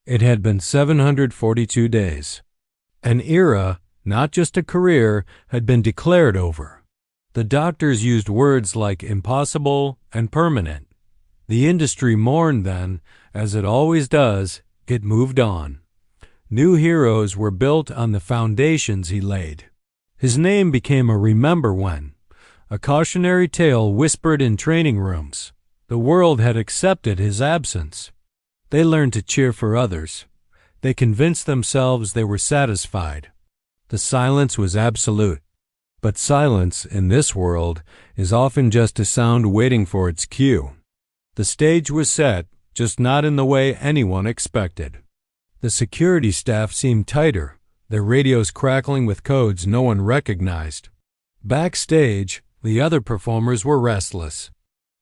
It had been 742 days. An era, not just a career, had been declared over. The doctors used words like impossible and permanent. The industry mourned then, as it always does. It moved on. New heroes were built on the foundations he laid. His name became a remember when, a cautionary tale whispered in training rooms. The world had accepted his absence. They learned to cheer for others. They convinced themselves they were satisfied. The silence was absolute. But silence in this world is often just a sound waiting for its cue. The stage was set, just not in the way anyone expected. The security staff seemed tighter, their radios crackling with codes no one recognized. Backstage, the other performers were restless.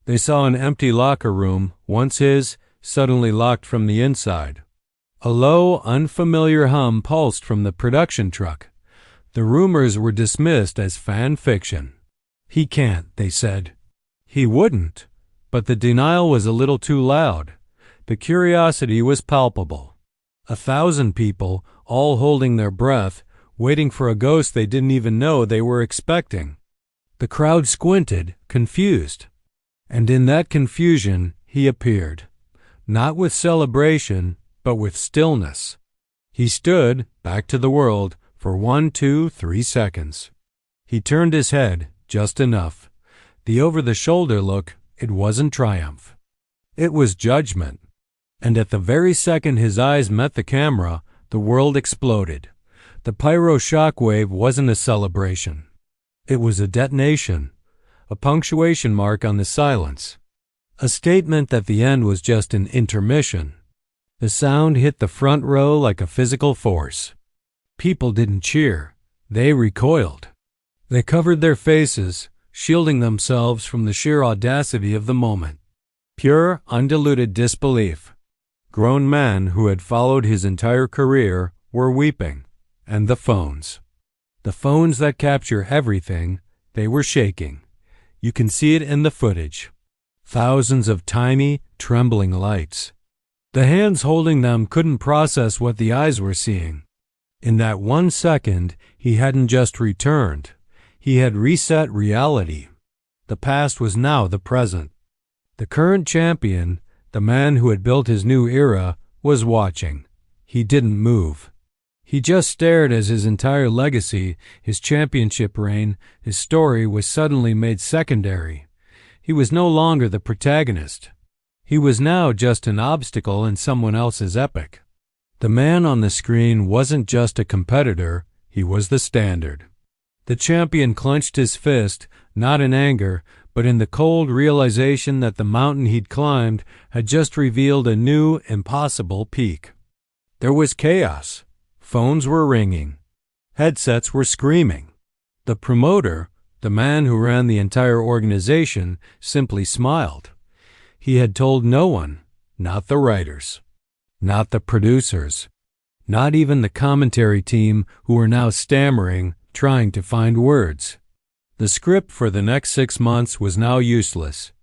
They saw an empty locker room, once his, suddenly locked from the inside. A low, unfamiliar hum pulsed from the production truck. The rumors were dismissed as fan fiction. He can't, they said. He wouldn't. But the denial was a little too loud. The curiosity was palpable. 1,000 people, all holding their breath, waiting for a ghost they didn't even know they were expecting. The crowd squinted, confused. And in that confusion, he appeared. Not with celebration, but with stillness. He stood, back to the world, for 1, 2, 3 seconds. He turned his head, just enough. The over-the-shoulder look, it wasn't triumph. It was judgment. And at the very second his eyes met the camera, the world exploded. The pyro shockwave wasn't a celebration. It was a detonation, a punctuation mark on the silence, a statement that the end was just an intermission. The sound hit the front row like a physical force. People didn't cheer. They recoiled. They covered their faces, shielding themselves from the sheer audacity of the moment. Pure, undiluted disbelief. Grown men who had followed his entire career were weeping. And the phones that capture everything, they were shaking. You can see it in the footage. Thousands of tiny, trembling lights. The hands holding them couldn't process what the eyes were seeing. In that 1 second, he hadn't just returned. He had reset reality. The past was now the present. The current champion, the man who had built his new era, was watching. He didn't move. He just stared as his entire legacy, his championship reign, his story was suddenly made secondary. He was no longer the protagonist. He was now just an obstacle in someone else's epic. The man on the screen wasn't just a competitor, he was the standard. The champion clenched his fist, not in anger, but in the cold realization that the mountain he'd climbed had just revealed a new, impossible peak. There was chaos. Phones were ringing. Headsets were screaming. The promoter, the man who ran the entire organization, simply smiled. He had told no one, not the writers, not the producers, not even the commentary team who were now stammering, trying to find words. The script for the next 6 months was now useless.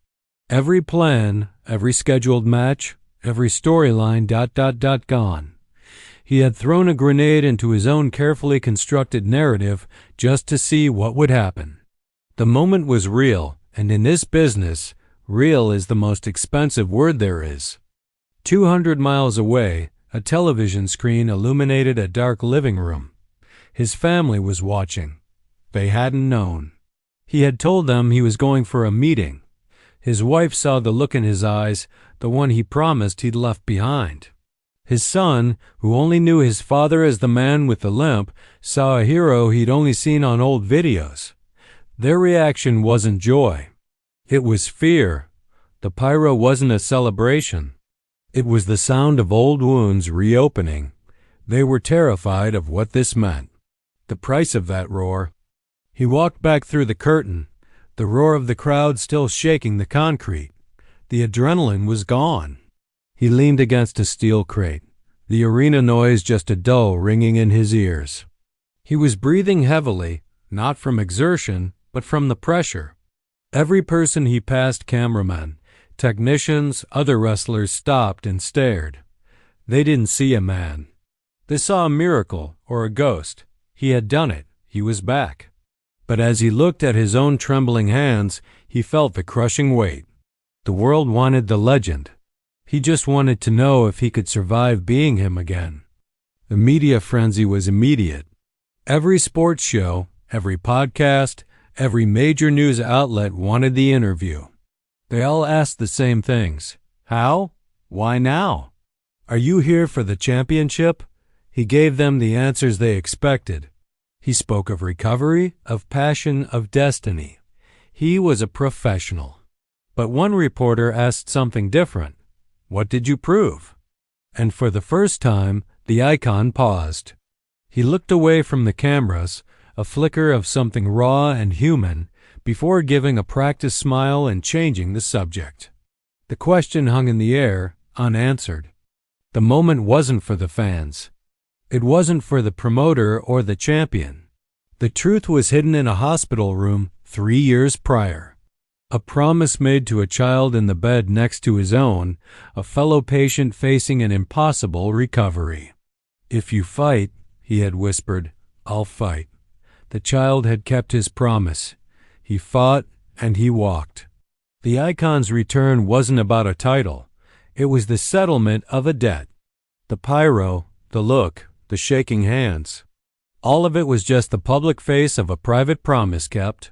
Every plan, every scheduled match, every storyline, gone. He had thrown a grenade into his own carefully constructed narrative just to see what would happen. The moment was real, and in this business, real is the most expensive word there is. 200 miles away, a television screen illuminated a dark living room. His family was watching. They hadn't known. He had told them he was going for a meeting. His wife saw the look in his eyes, the one he promised he'd left behind. His son, who only knew his father as the man with the limp, saw a hero he'd only seen on old videos. Their reaction wasn't joy. It was fear. The pyro wasn't a celebration. It was the sound of old wounds reopening. They were terrified of what this meant. The price of that roar. He walked back through the curtain, the roar of the crowd still shaking the concrete. The adrenaline was gone. He leaned against a steel crate, the arena noise just a dull ringing in his ears. He was breathing heavily, not from exertion, but from the pressure. Every person he passed, cameramen, technicians, other wrestlers, stopped and stared. They didn't see a man. They saw a miracle or a ghost. He had done it. He was back. But as he looked at his own trembling hands, he felt the crushing weight. The world wanted the legend. He just wanted to know if he could survive being him again. The media frenzy was immediate. Every sports show, every podcast, every major news outlet wanted the interview. They all asked the same things. How? Why now? Are you here for the championship? He gave them the answers they expected. He spoke of recovery, of passion, of destiny. He was a professional. But one reporter asked something different. What did you prove? And for the first time, the icon paused. He looked away from the cameras, a flicker of something raw and human, before giving a practiced smile and changing the subject. The question hung in the air, unanswered. The moment wasn't for the fans. It wasn't for the promoter or the champion. The truth was hidden in a hospital room 3 years prior. A promise made to a child in the bed next to his own, a fellow patient facing an impossible recovery. If you fight, he had whispered, I'll fight. The child had kept his promise. He fought and he walked. The icon's return wasn't about a title. It was the settlement of a debt. The pyro, the look, the shaking hands. All of it was just the public face of a private promise kept.